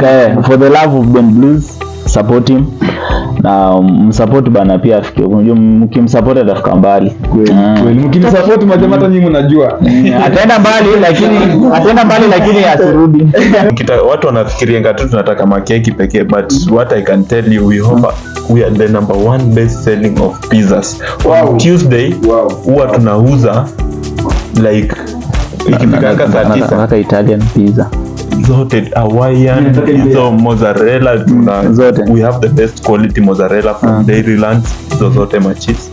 For the love of Ben Blues, support him. Na msupport bana pia afike. Unajua mkimsupport atafika mbali. Kweli mkimsupport majamaa hata nyinyi mnajua. Ataenda mbali lakini asirudi. Watu wanafikiria tu tunataka makeki pekee, but what I can tell you, we are the number 1 best selling of pizzas. Wow. Tuesday huwa tunauza like ikifika saa 9 Italian pizza. Zote Hawaiian, hizo mozzarella zote. We have the best quality mozzarella from Dairyland, zote machips.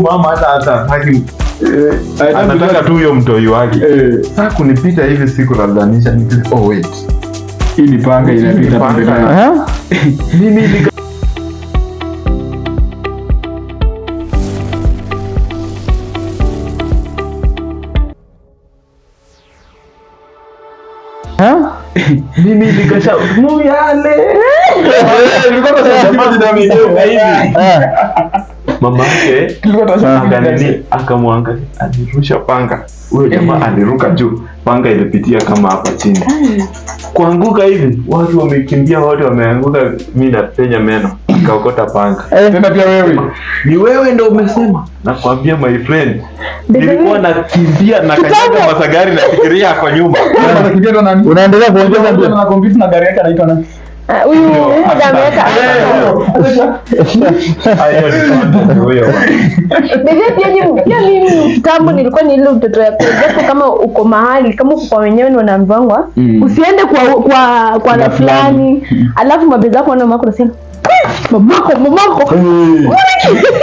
Mama hata hataki, anataka tu hiyo mtoi wake. Sasa kunipita hivi siku nadhanisha wait. Hii ni panga inapita panga. Mimi mimi nikasha muyale. Mama yake akamwanga alirusha panga. Huyo jamaa aliruka juu, panga ilipitia kama hapa chini. Kuanguka hivi, watu wamekimbia, wote wameanguka, mimi napenya meno, nikaokota panga. Tena pia wewe. Ni wewe ndio umesema. Nakwambia my friend, nilikuwa nakimbia na kanyaga masagari na fikiria kwa nyuma. Unakimbia ndo nani? Unaendelea kuongeza ndio na compete na gari yake anaitwa nani? Huyu ameweka. Pia mimi kitambo nilikuwa ni ile mtoto ya project, kama uko mahali kama uko kwa wenyewe ni wanaambiwa usiende kwa na fulani, alafu mabeza yako na mako unasema mamako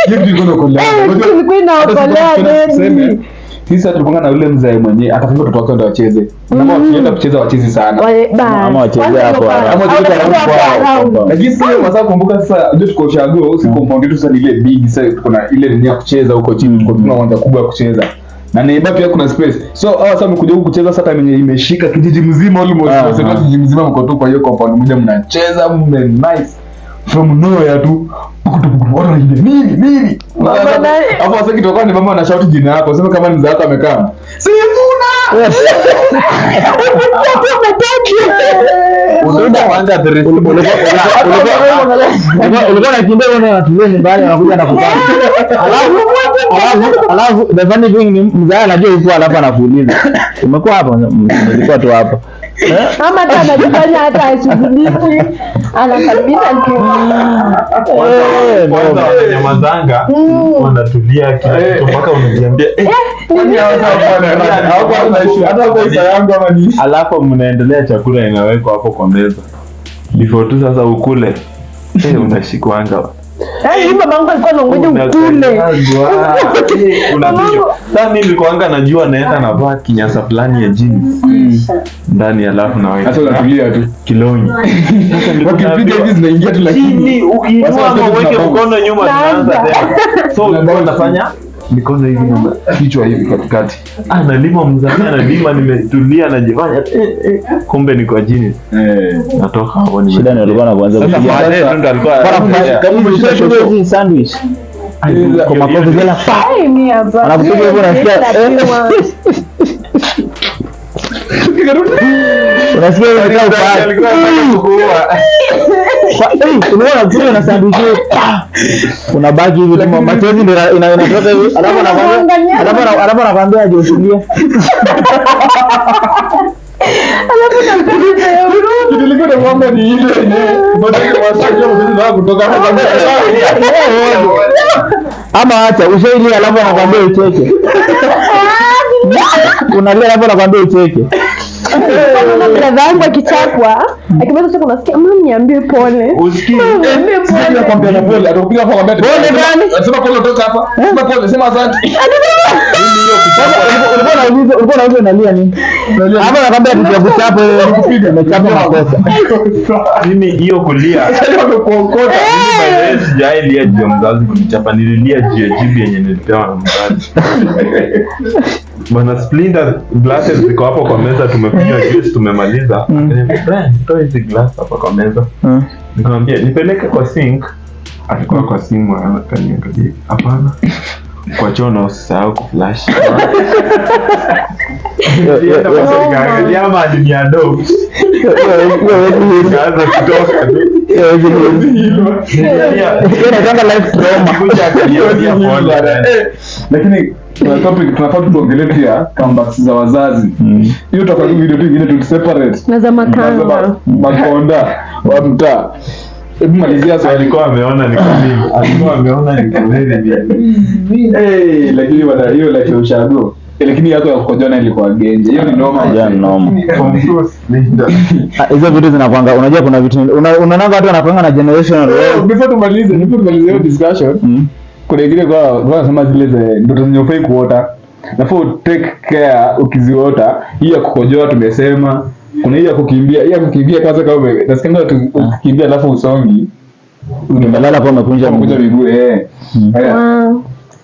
Hivi ndio unakolea. Nilikuwa naokolea nini? Sisi tulipanga na yule mzee mwenyewe akafunga mtoto wake ndio wacheze. Na wakienda kucheza wachezi sana. Ama wacheze hapo. Lakini sio masaa kumbuka sasa ndio tuko chaguo usiku compound tu sasa ile big sasa tuko na ile nia kucheza huko chini tuko tuna uwanja kubwa ya kucheza. Na neighbor pia kuna space. So sasa mkuja huku kucheza sasa imeshika kijiji mzima almost. Sasa kijiji mzima mko tu kwa hiyo compound moja mnacheza nice. From nowhere tu. Mimi. Hapo sasa kitoka ni mama anashout jina yako. Sema kama ni mzee wako amekaa. Sifuna. Unaenda kwanza ulikuwa unakimbia unatulia nyumbani anakuja anakukaa. Alafu the funny thing ni mzee anajua yuko hapa anakuuliza. Umekuwa hapa? Nilikuwa tu hapa. Mama hata anajifanya hata ashughuliki. Anakaribia tu. Kwanza nyamazanga wanatulia kila kitu mpaka unajiambia hata kwa isa yangu ama ni. Alafu mnaendelea, chakula inawekwa hapo kwa meza. Before tu sasa ukule. Unashikwanga. Hivi babangu alikuwa anangoja ukule. Sasa mimi nilikuanga najua naenda na vaa kinyasa fulani ya jeans. Ndani alafu na wewe. Hata unatulia tu kilonyi. Wakipiga hivi zinaingia tu lakini ukiinua uweke mkono nyuma tunaanza tena. So unafanya mikono hivi na kichwa hivi katikati. Nalima mzani analima, nimetulia najifanya kumbe ni kwa jini. Natoka hapo ni shida, ndio alikuwa anaanza kupiga kama umeshashoka hizi sandwich kwa makofi bila mimi hapa anakupiga hivyo unasikia unasikia unataka kupaa, alikuwa anataka kuua. Unaona tu na sandwich unabaki hivi kama machozi ndio inatoka hivi, alafu anakuambia aje usilie. Alafu nakuuliza nilikuwa na mambo ni ile ndio wasajia mzee kutoka hapa ama acha ushaili, alafu anakuambia ucheke. Unalia alafu anakuambia ucheke. Kama brother wangu akichapwa, akimaliza siku nasikia mama niambie pole. Usikie. Niambie pole. Nakwambia na pole, atakupiga kwa kwambia pole gani? Sema pole toka hapa. Sema pole, sema asante. Ulikuwa unauliza unalia nini? Hapa nakwambia tutakuchapa kupiga umechapa makosa. Mimi hiyo kulia. Amekuokota. Mimi sijailia juu ya mzazi kunichapa, nililia juu ya jibu yenye nilipewa na mzazi. Bwana Splinter glasses ziko hapo kwa meza, tumekunywa juice tumemaliza. Toa hizi glass hapa kwa meza. Nikamwambia nipeleke kwa sink. Alikuwa kwa simu akaniangalia. Hapana. kwa choo na usisahau kuflash. Ama aliniado kaanza kutoka tu. Lakini kuna topic tunafaa tuongelee pia comebacks za wazazi. Hiyo tutakuwa video tu ingine tu separate. Na za makanga. Makonda wa mtaa. Hebu malizia swali. Alikuwa ameona niko mimi. Alikuwa ameona niko mimi. Lakini wala hiyo la ushago. Lakini yako ya kukojona ilikuwa genje. Hiyo ni noma. Ya noma. Hizo vitu zinakwanga, unajua kuna vitu unaona watu wanapanga na generational. Before tumalize hiyo discussion. Kuna ingine kwa nasema zile ndoto zenye ufai kuota. Nafaa take care ukiziota. Hii ya kukojoa tumesema. Kuna hii ya kukimbia kwanza kama nasikia tu ukikimbia alafu usongi. Umelala kwa umekunja miguu.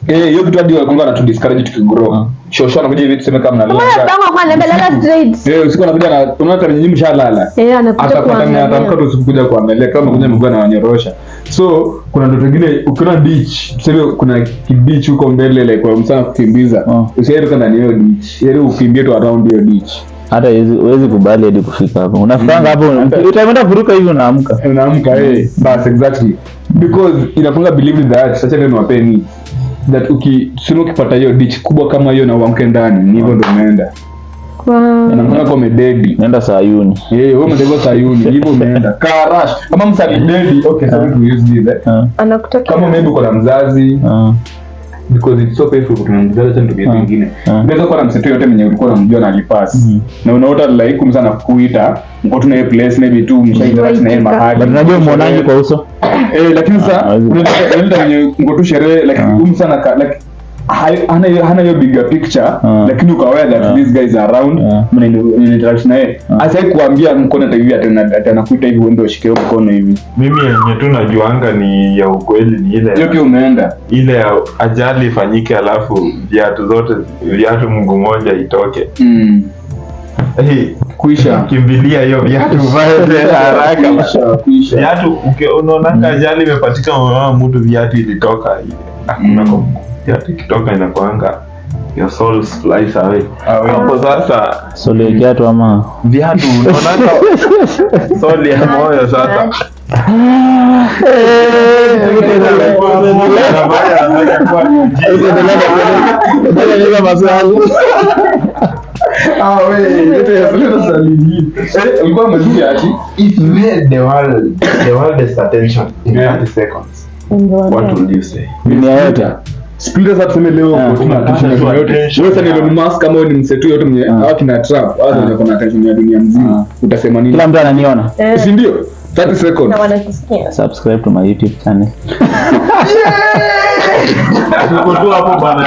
Hiyo kitu hadi wakonga na tu discourage tukigrow. Shosho anakuja hivi tuseme kama mnalala. Kama kwa nembelala straight. Usiku anakuja na unaona nyinyi mshalala. Anakuja kuangalia. Atakuta usikuja kuangalia kama kuja mguu na wanyorosha. So kuna ndoto nyingine ukiona beach, tuseme kuna beach huko mbele like kwa msana kukimbiza. Usiende ndani hiyo beach. Yeye ukimbie tu around hiyo beach. Hata huwezi kubali hadi kufika hapo. Unafanga hapo utaenda kuruka hivi unaamka. Bas exactly. Because inafunga believe that such a neno wapeni that ukipata hiyo ditch kubwa kama hiyo na uamke ndani ni hivyo ndio umeenda. Anakuwa kwa mededi nenda Sayuni. Wewe mtego Sayuni hivyo umeenda. Karash kama msali dedi okay so we use this anakutokea kama maybe uko na mzazi because it's so painful kutumia mzazi tena ndio vingine. Unaweza kuwa na mseto yote mwenye ulikuwa unamjua na alipass. Na unaota like kumsana kuita mko tuna hiyo place maybe tu mshainteract na yeye mahali. But unajua muonaje kwa uso? Lakini sasa unaenda kwenye mko tu sherehe lakini kumsana like hana hiyo bigger picture lakini ukawea that these guys are around mna interaction na yeye asai kuambia mkono hivi atanakuita hivi uende ushike mkono hivi. Mimi yenye tu najuanga ni ya ukweli ni ile hiyo pia umeenda ile ya ajali ifanyike alafu viatu mguu moja itoke kuisha kimbilia hiyo viatu vae haraka kuisha viatu unaona ajali imepatika mtu viatu ilitoka ile hakuna viatu kitoka inakuanga your soul flies away. Hapo sasa soul ya kiatu ama viatu unaona soul ya moyo sasa ulikuwa umejua ati if you had the world's attention in 30 seconds what would you say? Dunia yote Splitters hapa tuseme leo kuna attention yote. Wewe sasa ni Elon Musk kama wewe ni msetu yote mwenye au kina Trump, wao ndio kuna attention ya dunia mzima. Utasema nini? Kila mtu ananiona. Si ndio? 30 seconds. Na wanakusikia. Subscribe to my YouTube channel. Tuko tu hapo bana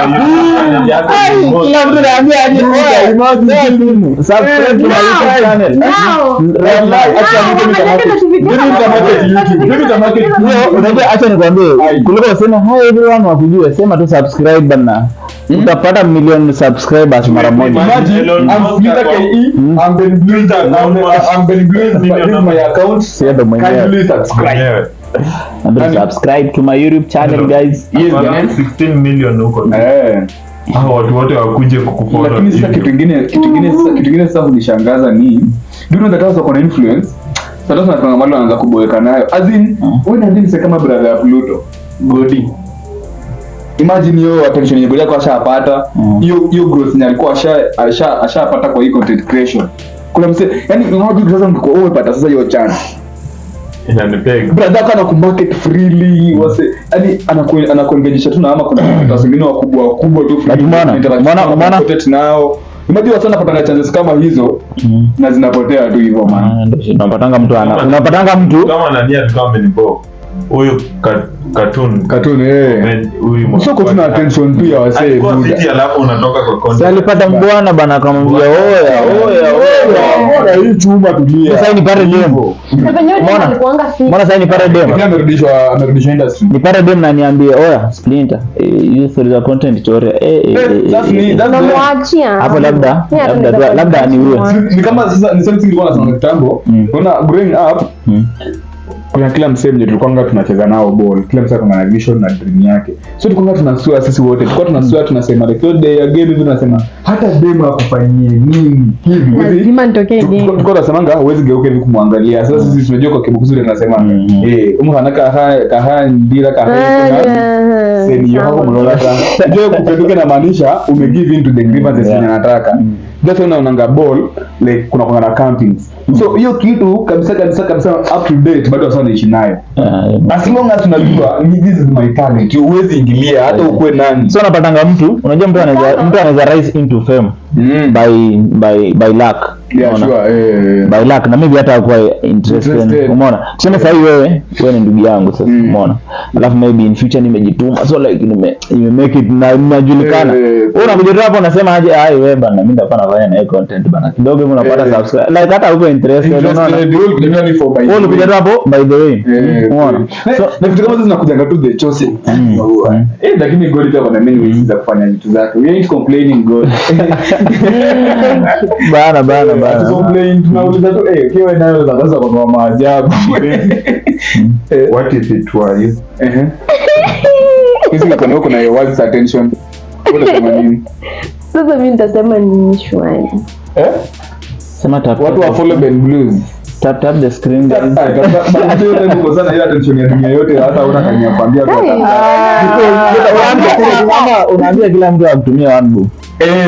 Kila mtu anaambia aje subscribe to my YouTube channel. Acha nikwambie kuliko useme hi everyone wakujue, sema tu subscribe bana. Utapata million subscribers mara moja. My account. Subscribe to my YouTube channel guys. Yes, 16 million huko. Hao watu wote wakuje kukufollow. Lakini sasa kitu kingine sasa unishangaza ni ndio ndio sasa kuna influence. Sasa tunataka mali anaanza kuboeka nayo. As in, wewe ndio ndivyo kama brother ya Pluto. Godi. Imagine hiyo attention yako yako ashapata. Hiyo growth ni alikuwa ashapata kwa hii content creation. Kuna mse, yani unaona sasa mko umepata sasa hiyo chance. Inanipega. Brother kana kumarket freely wase yani anakuengejesha tu na ama kuna watu wengine wakubwa tu maana content nao. Imagine watu wanapata chances kama hizo na zinapotea tu hivyo maana. Unapatanga mtu kama nani alikuwa amenibo. Huyo cartoon huyu sio kuna attention pia wasee buda sisi alafu unatoka kwa content sasa alipata mbwana bana akamwambia oya hii chuma tulia sasa ni pare demo mbona sasa ni pare demo amerudishwa industry ni pare demo na niambie oya Splinter hiyo story za content chore hapo labda ni wewe ni kama sasa ni something ilikuwa nasema kitambo unaona growing up kuna kila msee mwenye tulikuwa tunacheza nao ball, kila msee ana vision na dream yake. So tulikuwa tunasua sisi wote, tulikuwa tunasua tunasema the day ya game hivi tunasema hata demo akufanyie nini hivi. Lazima nitokee game. Tulikuwa tunasemanga huwezi geuka hivi kumwangalia. Sasa sisi tunajua kwa kibuku zile tunasema umhanaka kaha ndira kaha senior hapo mlolata. Ndio kupeduka na maanisha umegive into the grievances yenye anataka. That's when unaanga ball like kuna na campings. So hiyo kitu kabisa up to date bado sana naishi nayo. As long as tunajua this is my talent, huwezi ingilia hata ukue nani. So unapatanga mtu, unajua mtu anaweza rise into fame by luck. Yeah, sure. By luck na maybe hata hakuwa interested. Umeona? Tuseme sasa wewe ni ndugu yangu sasa, umeona? Alafu maybe in future nimejituma. So like nime make it na ninajulikana. Wewe unakuja hapo unasema aje wewe bana mimi ndapana nafanya na content bana. Kidogo hivi unapata subscribe. Like hata uko interested unaona. Wewe unakuja hapo by the way. Umeona? So na vitu kama hizo zinakuja tu the chosen. Lakini God ita bana mimi niweza kufanya vitu zake. We ain't complaining God. Bana. Complain tunauliza tu kiwa nayo za sasa kwa maajabu. What if it were you? Kisi kuna huko na your world's attention. Unasema nini? Sasa mimi nitasema ni shwari. sema tap watu wa follow Ben Blues. Tap the screen guys. Bado yote mko sana ile attention ya dunia yote hata una kanya kwambia kwa unaambia kila mtu atumie one book.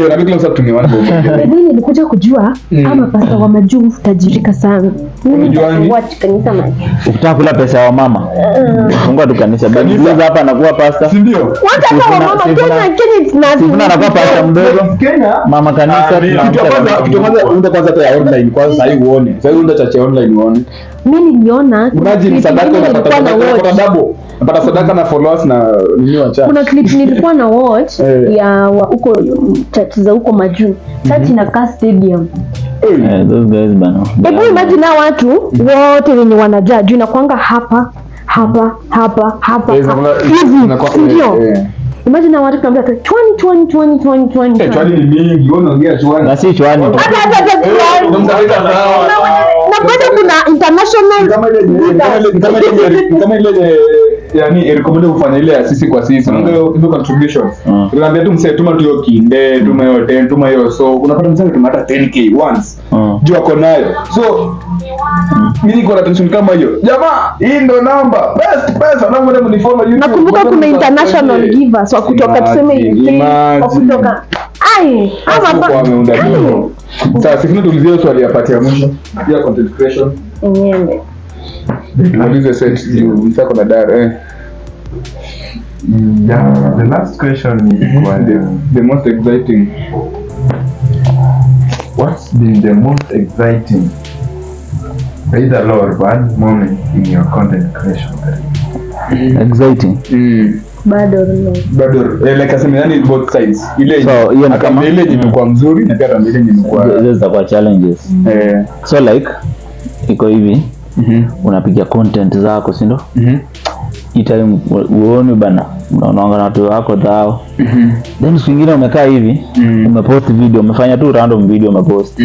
Unaambia kila mtu atumie one book. Mimi nilikuja kujua ama pasta wa majuu tajirika sana. Unajuani? Watch kanisa maji. Ukitaka kula pesa ya mama. Fungua tu kanisa. Ben Blues hapa anakuwa pasta. Si ndio? Wacha kwa mama Kenya it's not. Sifuna anakuwa pasta mdogo. Kenya mama kanisa kitu kwanza unda kwanza ya online kwanza sasa hivi uone. Sasa hivi unda chache online uone. Mimi niliona imagine sadaka unapata double. Unapata sadaka na followers na nini wacha. Kuna clip nilikuwa na watch ya huko church za huko majuu. Church inakaa stadium. Those guys bana. Hebu imagine watu wote wenye wanajaa juu inakuanga hapa. Hivi. Imagine watu kama chwani. Chwani ni mingi, unaongea chwani. Na si chwani. Hata na bado kuna international kama ile yani recommend kufanya ile ya sisi kwa sisi ndio contributions. Tunaambia tu msee tuma tu hiyo kinde, tuma hiyo 10, tuma hiyo so unapata msee tuma hata 10k once. Juu ako nayo. So mimi niko na tension kama hiyo. Jamaa, hii ndo namba. Best pesa na mbona mnifollow YouTube. Nakumbuka kuna international givers wa kutoka tuseme wa kutoka ama kwa ameunda hiyo. Sasa sisi tulizie swali ya pati ya mwisho ya content creation. Nyembe. What is the set you msako na dare Yeah, the last question is the most exciting. What's been the most exciting either low or bad moment in your content creation career? Exciting. Bado Like aseme yani both sides. Ile so hiyo kama ile imekuwa mzuri na pia kama ile imekuwa those are challenges. So like iko hivi unapiga content zako si ndio? Time uone bana unaona watu wako dhao. Then siku nyingine umekaa hivi umepost video umefanya tu random video umepost.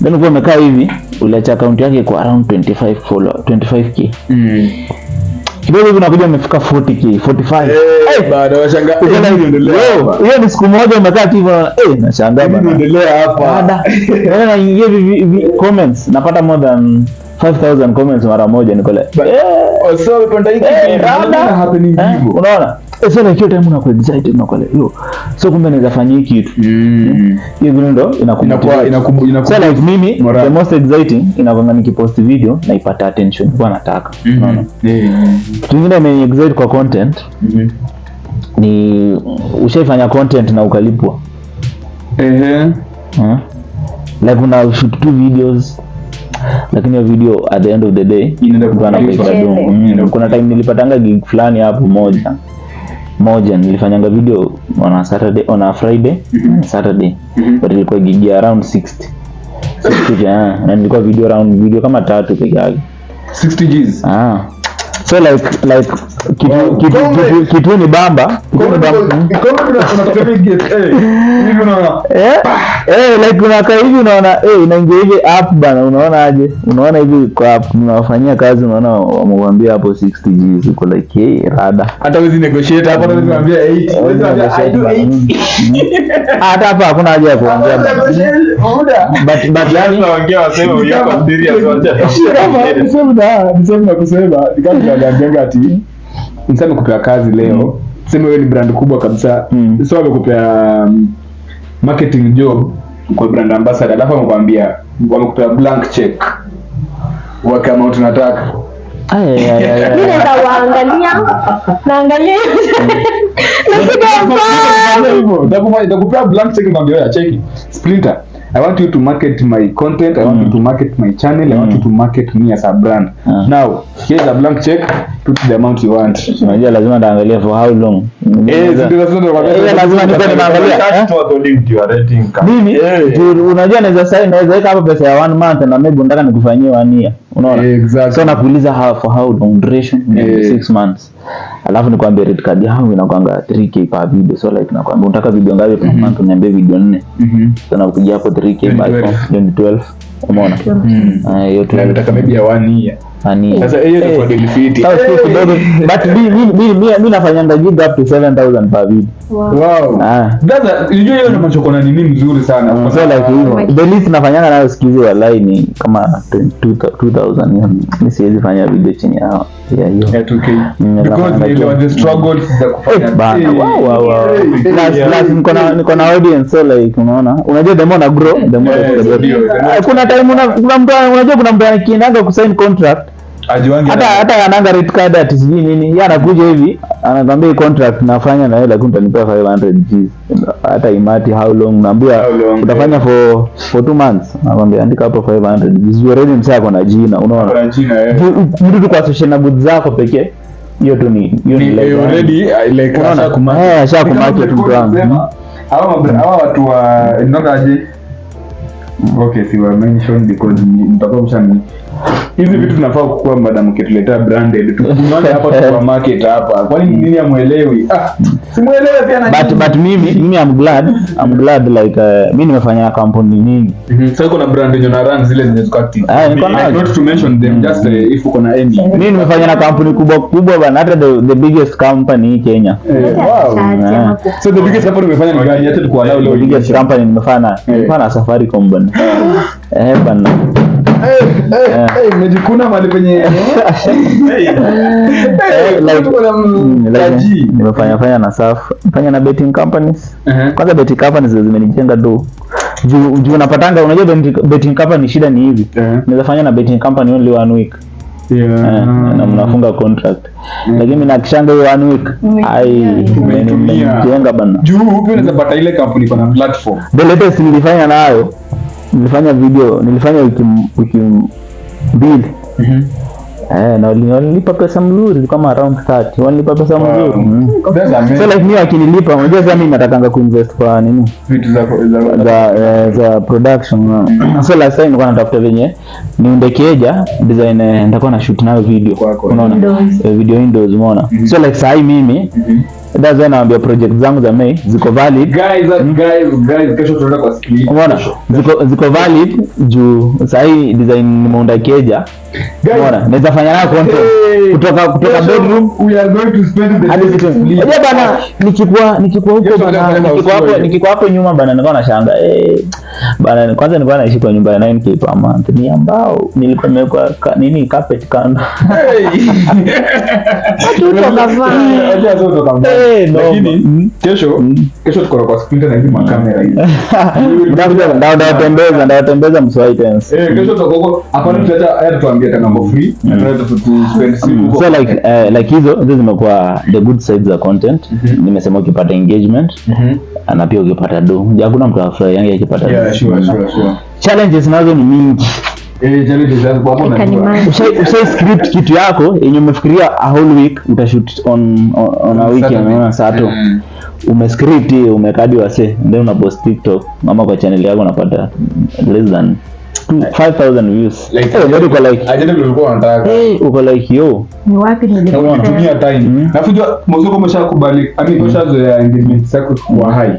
Then uko umekaa hivi uliacha account yake kwa around 25k. Kidogo hivi unakuja umefika 40k 45. Bado washanga hiyo ni siku moja umekaa tu nashangaa bana. Endelea hapa. Na ingia comments napata more than 5000 comments mara moja niko like so upenda hiki happening hivyo unaona so like hiyo time unakuwa excited unakuwa like yo so kumbe naweza fanya hiki kitu hiyo ndo inakuwa so like mimi the most exciting inakuwa nikipost video na ipata attention kwa nataka unaona kingine mimi excite kwa content ni ushaifanya content na ukalipwa like una shoot two videos lakini hiyo video at the end of the day inaenda kupana pesa dogo. Kuna time nilipatanga gig fulani hapo moja nilifanyanga video on a Saturday on a Friday Saturday but ilikuwa gig ya around 60 na nilikuwa video kama 3 peke yake 60 Gs. So like kitu ni bamba like unakaa hivi unaona inaingia hivi app bana, unaona aje, unaona hivi kwa app unawafanyia kazi, unaona wamekuambia hapo 60 Gs uko like hey rada, hata wezi negotiate hapo, wezi kuambia 8 wezi kuambia I do 8 hata hapa hakuna haja ya kuongea but lazima waongea waseme uyako serious wacha niseme nikanga ati niseme kupea kazi leo, sema wewe ni brand kubwa kabisa, so wamekupea marketing job kwa brand ambassador, alafu wamekwambia wamekupea blank check wa kama tunataka mimi naenda naangalia itakupea blank check, naambia check Splinter, I want you to market my content, I want you to market my channel, I want you to market me as a brand. Now, here's a blank check, put the amount you want. Unajua lazima ndaangalia for how long. Lazima niko naangalia according to your rating card. Mimi unajua naweza weka hapa pesa ya 1 month na maybe nataka nikufanyie 1 year. Unaona? Exactly. So nakuuliza for how long duration, 6 months. Alafu nikwambia rate card yangu inakwanga 3k per video, so like nakwambia unataka video ngapi per month, uniambie video 4. So nakuja hapo 3k by 12. Umeona? Hiyo tu nataka maybe ya 1 year. Sasa hiyo ni for benefit. Sasa kidogo but mimi nafanyanga gig up to 7,000 per video. Wow. That's unajua hiyo ni machokona nini mzuri sana. So like hivyo. The least nafanyanga nayo skizi wallahi ni kama 2,000. Mimi siwezi fanya video chini ya hiyo. 2k. Because ile the struggles za kufanya bana. Wow. Plus niko na audience, so like unaona. Unajua the more na grow, the more kuna time kuna mtu anakiendaga kusign contract. Hata ananga rate card ati sijui nini, yeye anakuja hivi anakwambia contract nafanya na wewe lakini utanipa 500 Gs. Hata imati how long, naambia utafanya for 2 months, nakwambia andika hapo 500 Gs. You already msako na jina, unaona mtu tu kwa social goods zako pekee, hiyo tu ni like already like ashakumarket mtu wangu. Hawa watu wa ndogaje. Okay, si wa mention because mtakuwa mshani. Hizi vitu tunafaa kukua madam ukituletea branded. Tunaona hapa kwa market hapa. Kwani nini amuelewi? Simuelewe pia na but mimi I'm glad like mimi nimefanya kampuni nyingi. Sasa kuna brand yenye na run zile zenye ziko active. Not to mention them, just if uko na any. Mimi nimefanya na kampuni kubwa bana, hata the biggest company in Kenya. Wow. So the biggest company nimefanya ni gani? Hata tulikuwa nao the biggest company nimefanya na Safaricom bana. Bana. Umejikuna mahali penye nimefanya na SAF, fanya na betting companies. Kwanza betting companies zimenijenga tu juu unapatanga, unajua betting company shida ni hivi, unaweza fanya na betting company only 1 week na mnafunga contract, lakini mimi nakishanga hiyo 1 week nimenijenga bana. Juu upi unaweza pata ile company kwa na platform. The latest nilifanya nayo, nilifanya wiki 2. Na walinipa pesa mzuri kama around 30. Walinipa pesa mzuri. So like mimi akinilipa, unajua sasa mimi natakanga kuinvest kwa nini? Vitu za production. So last time nilikuwa natafuta venye niunde keja design, nitakuwa na shoot nayo video. Unaona? Video windows umeona. So like sasa mimi that's why naambia project zangu za May ziko valid. Guys, kesho tunaenda kwa split. Umeona? Ziko valid juu sasa hii design nimeunda keja. Umeona? Naweza fanya nayo content kutoka bedroom. We are going to spend the day. Unajua bana, nikikuwa huko bana, nikikuwa hapo nyuma bana, nilikuwa nashanga bana, kwanza nilikuwa naishi kwa nyumba ya 9k per month, ni ambao nilikuwa nimeweka nini carpet kando. Lakini kesho tuko kwa Splinter na hizo makamera hizi. Ndio tembeza mswai tena. Kesho tuko hapa tunataka tuambie tena mambo free na tunataka tu spend siku. So like hizo zimekuwa the good sides za content. Nimesema ukipata engagement na pia ukipata do. Hakuna mtu afurahi yangu akipata do. Yeah, sure. Challenges nazo ni mingi. Challenges hapo hapo na usha script kitu yako yenye umefikiria a whole week utashoot on a weekend na Saturday. Umescript umekadi wase, ndio una post TikTok ama kwa channel yako unapata less than 5,000 views. Like, Bado uko like ajenda vile ulikuwa unataka. uko like yo. Ni wapi Na nilikuwa? unatumia time. Na unajua mwanzo kama umeshakubali, umeshazoea engagement zako kwa high.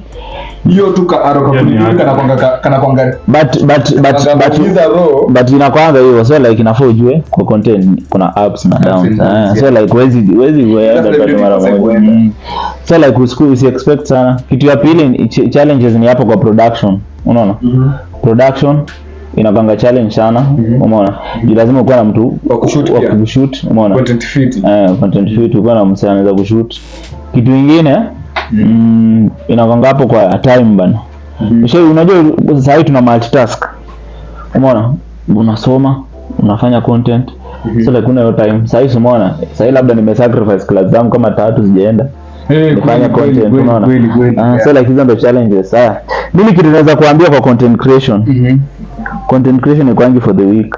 Hiyo tu ka aroka kana kwanga but inakwanga hiyo, so like inafaa ujue kwa content kuna ups na downs. So like wezi mara moja. So like usi expect sana. Kitu ya pili challenges ni hapo kwa production. Unaona? Production inapanga challenge sana. Umeona? Lazima uwe na mtu wa kushoot, umeona? Content fit. Content fit uko na msanii anaweza kushoot. Kitu kingine inapanga hapo kwa time bana. Unajua sasa hivi tuna multitask. Umeona? Unasoma, unafanya content. So like kuna hiyo time. Sasa hivi umeona? Sasa hivi labda nimesacrifice class zangu kama 3 sijaenda. Nifanya content, unaona? So like hizo ndo challenges. Mimi kitu naweza kuambia kwa content creation. Content creation ni kwangi for the week.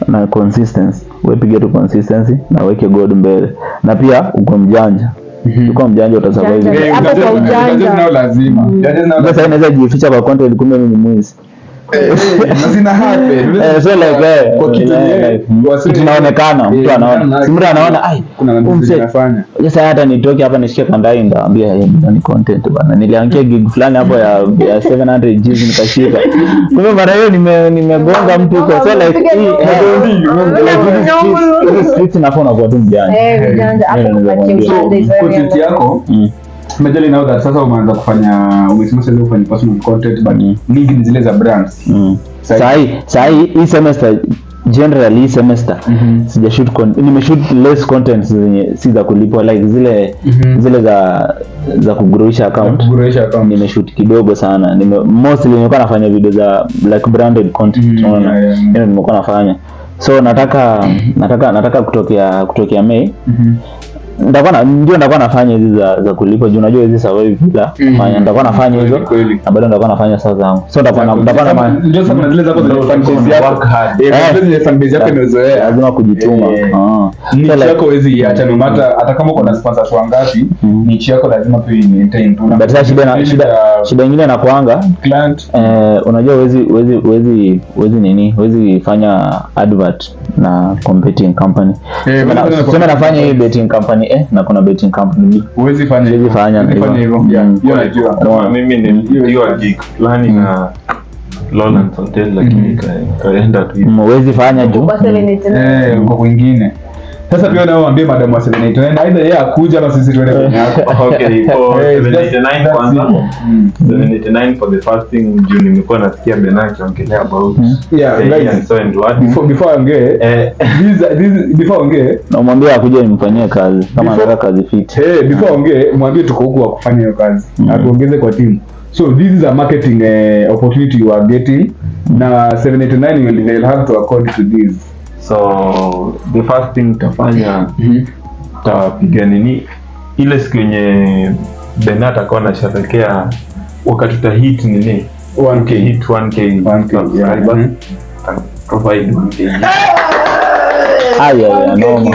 Na consistency. Wewe piga tu consistency na weke God mbele. Na pia uko mjanja. Uko mjanja utasurvive. Hapo kwa ujanja. Ndio lazima. Sasa inaweza jificha kwa content kumbe mimi ni mwizi. Nazina happen. So like kwa kitu inaonekana mtu anaona. Si mtu anaona kuna mtu anafanya. Sasa hata nitoke hapa nishike kandai ndaambia ni content bana. Niliangia gig fulani hapo ya 700 G's nikashika. Kumbe mara hiyo nimegonga mtu kwa so like street nafona kwa tu mjanja. Mjanja hapo kupatia ujanja hizo. Content yako Majali now that sasa umeanza kufanya umesema sasa ufanye personal content but nyingi ni zile za brands. Sahi hii semester generally semester sijashoot nimeshoot less content zenye si za kulipwa like zile za kugrowisha account. Nimeshoot kidogo sana. Mostly nimekuwa nafanya video za like branded content. Unaona? Ndio nimekuwa nafanya. So nataka kutokea May. Nitakuwa nafanya hizi za kulipa juu unajua hizi survive bila fanya. Nitakuwa nafanya hizo na bado nitakuwa nafanya sasa zangu. So ndio sana zile zako za fanbase yako. Zile fanbase yako inazoea lazima kujituma. Niche yako hizi iacha no matter hata kama uko na sponsors wangapi, niche yako lazima pia maintain tu. But sasa shida nyingine na kuanga client unajua wezi fanya advert na competing company. Sema nafanya hii betting company na kuna betting company huwezi fanya hivyo. Hiyo najua. Mimi nilipigwa gig fulani na Lawrence Hotel lakini kaenda tu hivyo. Huwezi fanya juu uko kwingine. Sasa pia nao waambie madam wa 789 either yeye akuja ama sisi tuende kwenye yako. Okay, for 789 kwanza. 789 for the first thing juu nimekuwa nasikia Benaki ongelea about guys, so and what before ongee na mwambie akuje nimfanyie kazi kama anataka kazi fit. Before ongee mwambie tuko huku wa kufanya hiyo kazi. Atuongeze kwa team. So this is a marketing opportunity you are getting. Na 789 will have to accord to this. So the first thing tafanya tapiga nini ile siku yenye Benata akawa anasherehekea wakati tutahit nini 1k hit 1k subscribers provide 1k noma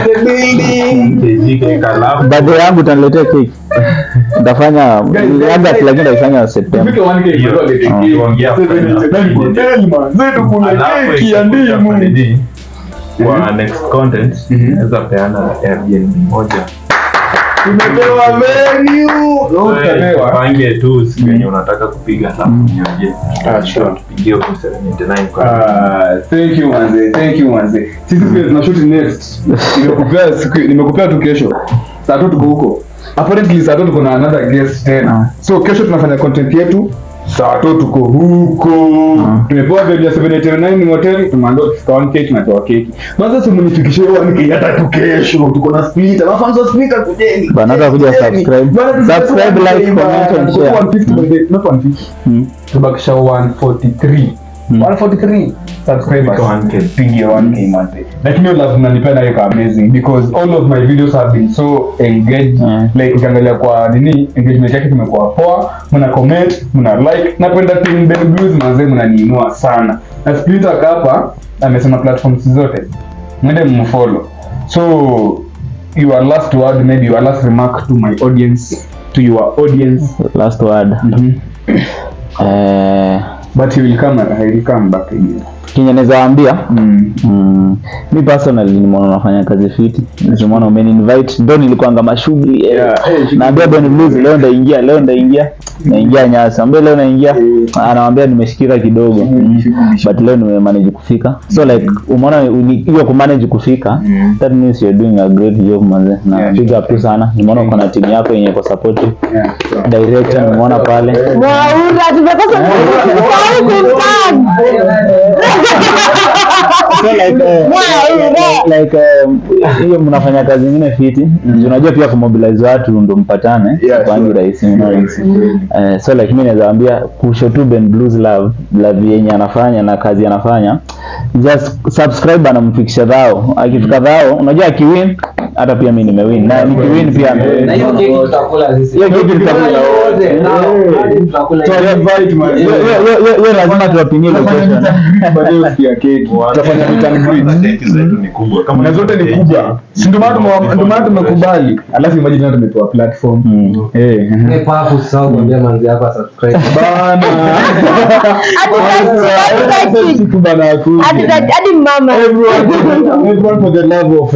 birthday yangu utaniletea cake nitafanya labda lakini nitafanya September. Kwa next content naweza peana Airbnb moja. Tumepewa venue. Utapewa. Pange tu siku yenye unataka kupiga alafu nioje. Sure. Pigie kwa 789 kwa. Thank you manze. Sisi tuna shoot next. Nimekupea tu kesho. Saa 3 tuko huko. Apparently saa 3 tuko na another guest tena. So kesho tunafanya content yetu. Saa 3 tuko huko. Tumepewa venue ya 789 hotel, tumeandaa discount cake na toa keki. Kwanza simnifikishie 1k hata tu kesho. Tuko na splitter. Mafanzo splitter kujeni. Bana hata kuja subscribe, like, comment and share. 150 not 150. Tubakisha 143 subscribers. 1k. Pigia 1k manze. Lakini love mnanipenda hiyo amazing because all of my videos have been so engaged. Like ukiangalia kwa nini engagement yake tumekuwa poa, mna comment, mna like. Napenda Team Ben Blues manze, mnaniinua sana. Na Splitter hapa amesema platforms zote mwende mfollow. So your last word, maybe your last remark to my audience, to your audience. Last word. but he will come back again. Kinye nazaambia mi personally nimeona unafanya kazi fiti. Nimeona umeni-invite ndo nilikuanga mashughuli naambia Ben Blues leo naingia Nyasa ambaye leo naingia anawaambia nimeshikika kidogo but leo nimemanage kufika. So like umeona hiyo kumanage kufika that means you're doing a great job manze na big up tu sana. Nimeona uko na timu yako yenye iko supportive director nimeona pale tumekosa like hiyo mnafanya kazi nyingine fiti. Unajua pia kumobilize watu ndo mpatane kwa ngi rahisi so like mimi nazaambia kusho tu Ben Blues love yenye anafanya na kazi anafanya, just subscribe na mfikisha dhao. Akifika dhao unajua akiwin hata pia mimi nimewin na nikiwin pia na hiyo kitu tutakula sisi. Hiyo kitu tutakula wote. Tutakula. Hiyo lazima tuwapimie location. Baadaye usikia keki. Tutafanya Keki zetu ni kubwa. Kama zote ni kubwa. Si ndio maana tumekubali. Alafu imagine hata tumetoa platform. Ni papo sawa kuambia manzi hapa subscribe. Bana. Hadi mama. Everyone for the love of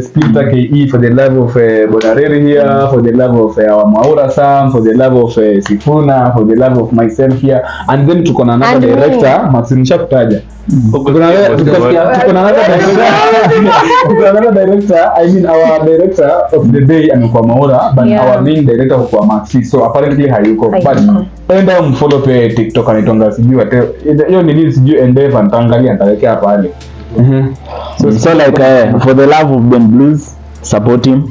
Splitter KE, for the love of Bonareri here, for the love of our Maura Sam, for the love of Sifuna, for the love of myself here, and then tuko na another director Maximisha kutaja. Tuko na another director, I mean our director of the day amekuwa Maura, but our main director kwa Maxi, so apparently hayuko, but enda mfollow pe TikTok anitonga sijui ate hiyo ni nini sijui Endeavor nitaangalia nitawekea pale. So like for the love of Ben Blues support him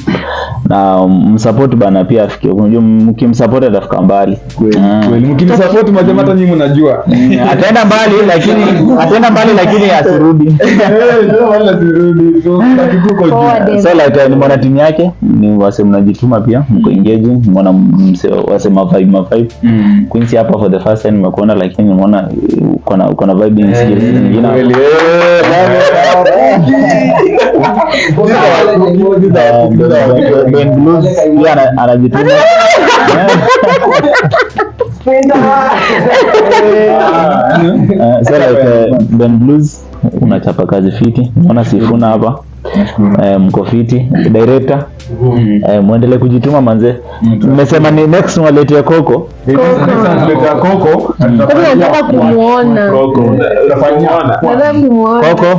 na msupport bana pia afikie. Unajua mkimsupport atafika mbali kweli. Mkimsupport majamaa hata nyinyi mnajua ataenda mbali lakini asirudi. So like ni mwana timu yake ni wase mnajituma pia mko engaging, mwana wase ma vibe Quincy hapa for the first time nimekuona, lakini nimeona uko na vibe skills nyingine kweli. Ben Blues pia anajituma. So like Ben Blues unachapa kazi fiti. Unaona Sifuna hapa mko fiti. Director muendelee kujituma manze. Nimesema ni next walete Coco. Tunaleta Coco. Nataka kumuona.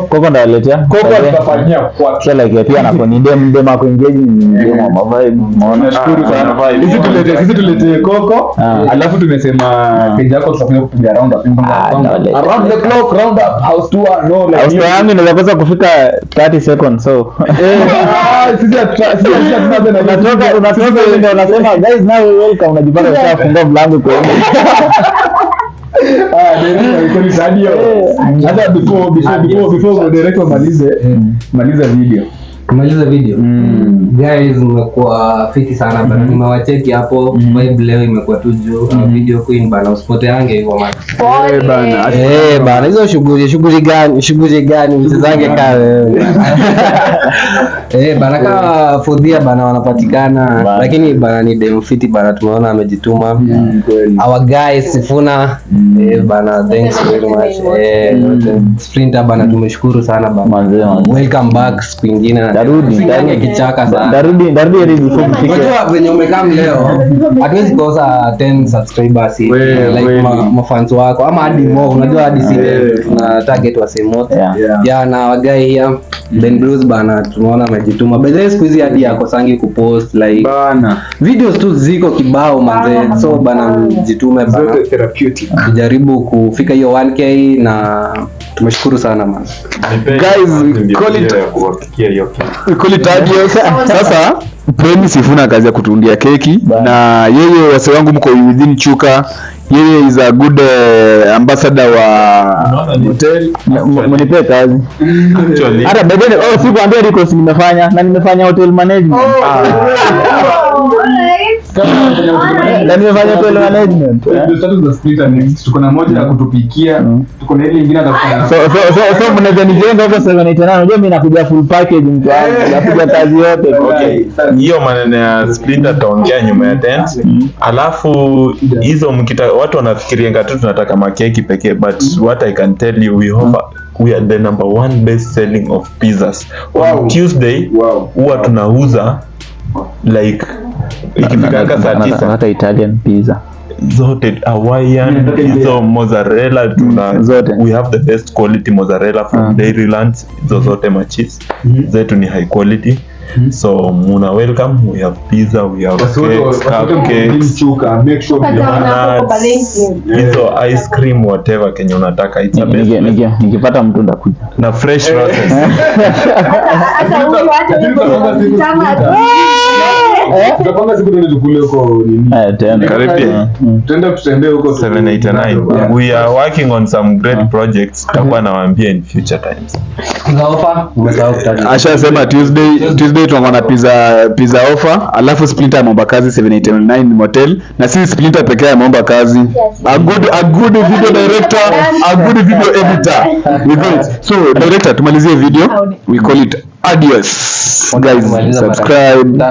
Coco ndo aletea. Coco tutafanyia kwa so like pia na koni dem ako engage ni mama vibe. Unaona shukuru sana. Sisi tulete Coco. Alafu tumesema page yako tutafanya kupiga round up. Around the clock round up house tour no like. House tour yangu inaweza kufika 30 seconds so. Sisi unatoka ndio unasema guys now welcome, unajipata ushafunga mlango kwa hiyo. Hata before director maliza video. Kumaliza video. Guys mmekuwa fiti sana bana. Nimewacheki hapo. Vibe leo imekuwa tu juu. Video queen bana usipote yange hivyo man. Bana hizo shughuli gani mtazange kaa wewe. Bana kama Fodhia bana wanapatikana lakini bana ni dem fiti bana, tumeona amejituma. Our guys Sifuna bana thanks very much. Sprinter bana tumeshukuru sana bana. Welcome back siku nyingine. Darudi ndani ya kichaka sana. Darudi before kufika. Unajua venye umekaa leo hatuwezi kosa 10 subscribers like mafans wako ama hadi more. Unajua hadi sisi tuna target wa same moto. Na wagai here Ben Blues bana tumeona amejituma. By the way siku hizi hadi akosangi kupost like bana. Videos tu ziko kibao manze. So bana mjitume bana. Zote therapeutic. Tujaribu kufika hiyo 1k na tumeshukuru sana man. Guys call it adios. Sasa Premi Sifuna kazi ya kutundia keki na yeye wase wangu mko within Chuka. Yeye is a good ambassador wa hotel. Mnipe kazi. Hata bedeni siku ambia request nimefanya hotel management. Na nimefanya kwa management. Ndio status za Splinter next. Tuko na moja ya kutupikia, tuko na ile nyingine atakufanya. So mnaweza nijenga huko 789. Unajua mimi nakuja full package mtu wangu. Nakuja kazi yote. Okay. Hiyo maneno ya Splinter taongea nyuma ya tent. Alafu hizo watu wanafikiria tu tunataka makeki pekee, but what I can tell you, we are the number 1 best selling of pizzas. On Tuesday huwa tunauza like ikifika saa 9 hata Italian pizza zote, Hawaiian, hizo mozzarella zote. We have the best quality mozzarella from Dairyland. Hizo zote cheese zetu ni high quality. So muna welcome, we have pizza, we have cupcakes, make sure hizo ice cream, whatever kenye unataka. It's a best. Nikipata mtu ndakuja Na fresh roses. Hata huyu tutapanga siku tuende tukule huko nini. Karibia. Tutembee huko 789. We are working on some great projects. Tutakuwa nawaambia in future times. Offer umesahau kutaja. Ashasema Tuesday tunakuwa na pizza offer, alafu Splinter ameomba kazi 789 motel, na si Splinter pekee ameomba kazi. A good video director, a good video editor. So director, tumalizie video. We call it adios. Guys, subscribe.